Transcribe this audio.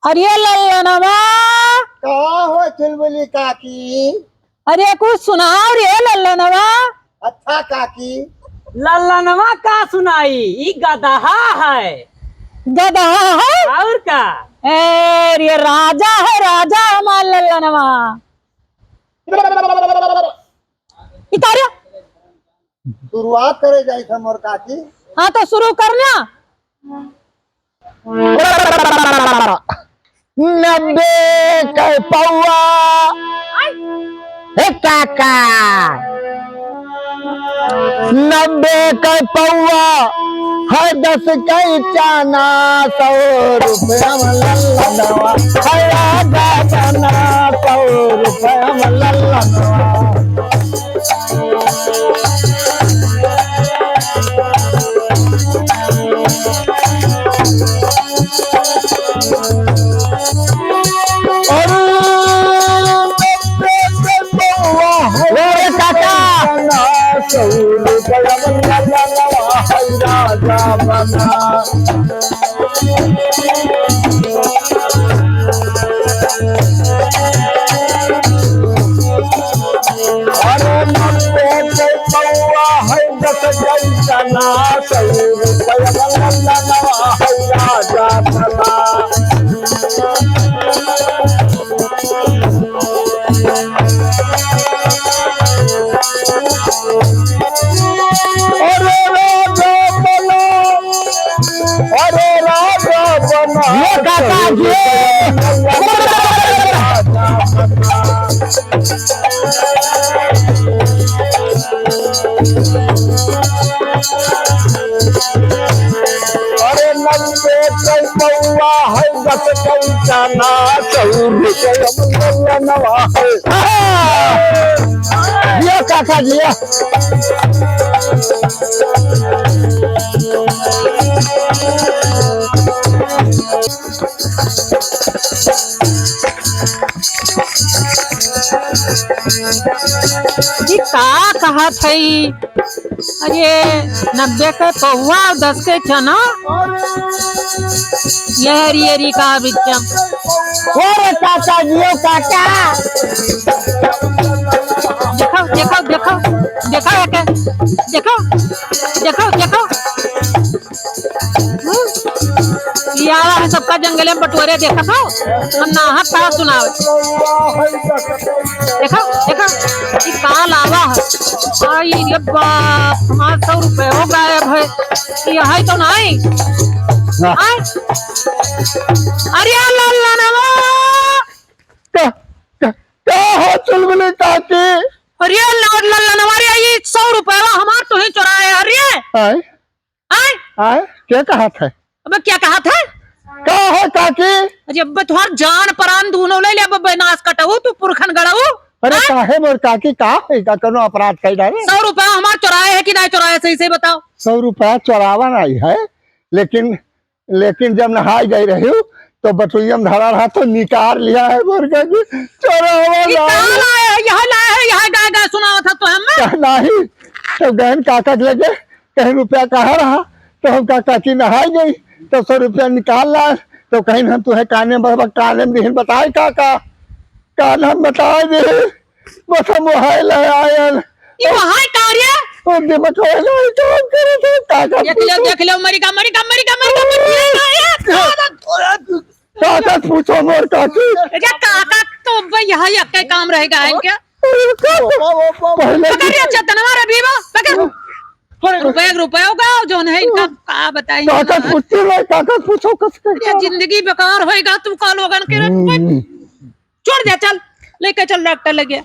अरे लल्लनवा कहा हो चुलबुली काकी। अरे कुछ सुनाओ रे लल्लनवा। अच्छा काकी। लल्लनवा का सुनाई, ई गदहा है। गधा है और का? ये राजा है, राजा हमारा लल्लनवा। इतारिया शुरुआत करे जाए थे मोर काकी। हाँ तो शुरू करना। 90 के पौआ हे काका, 90 के पौआ है 10 के चाना, 100 रुपया लल्लनवा है राजा बना, 100 रुपया लल्लनवा। राजा बना अरे 90 के पौआ है 10 के चना, 100 रुपया लल्लनवा है राजा बना। अरे राजा बना ये काका जी। अरे 90 के पौआ है 10 के चना, 100 रुपया लल्लनवा है। ये काका जी ये का कहा थई? अरे 90 के पौवा और 10 के चना, ये हरी का बिचम। अरे काका जी काका देखो देखो देखो देखो एक देखो देखो देखो यार है सबका जंगले में बटोरे देखा था हम ना कहा सुनावे। देखो देखो ये का लावा है। आई ये बाप, 500 रुपए हो गए भाई। ये है तो नहीं आई। अरे लल्लनवा क्या हो चुलबुली काकी। अरे लल्लनवा रे, ये 100 रुपए हमार तो ही चुराए। अरे आए आई आए क्या कहा था? अब क्या कहा था? क्या है काकी? अरे अब तुहार जान परान दोनों ले ले। अब नाश कटऊ तू पुरखन गड़ऊ। अरे काहे मोर काकी का है का कोनो अपराध कर डाले? 100 रुपया हमार चुराए है कि नहीं चुराए, सही से बताओ। 100 रुपया चोरावा नहीं है, लेकिन जब नहाई गई रही तो बटुइया में धरा रहा तो निकाल लिया है मोर काकी। चोरावा यहाँ लाया है यहाँ गाय गाय सुनावा था तो हमें नहीं। तो गहन काका लगे कहीं रुपया कहा रहा तो हम काकी नहाई गई तो 100 रुपया निकाल ला। तो कहीं हम तुम्हें काने में बताए काका कान हम बताए दे बस हम मोबाइल आयल ये वहाँ कार्य देख लो मरिका काका पूछो मोर काकी। काका तो यहाँ यक्का काम रहेगा है क्या? पकड़ अच्छा तनवार अभी वो पकड़ रुपए होगा जो है इनका का बताइए। काका पूछो ये जिंदगी बेकार होएगा तू का लोगन के। छोड़ दे चल लेके चल डॉक्टर लगे।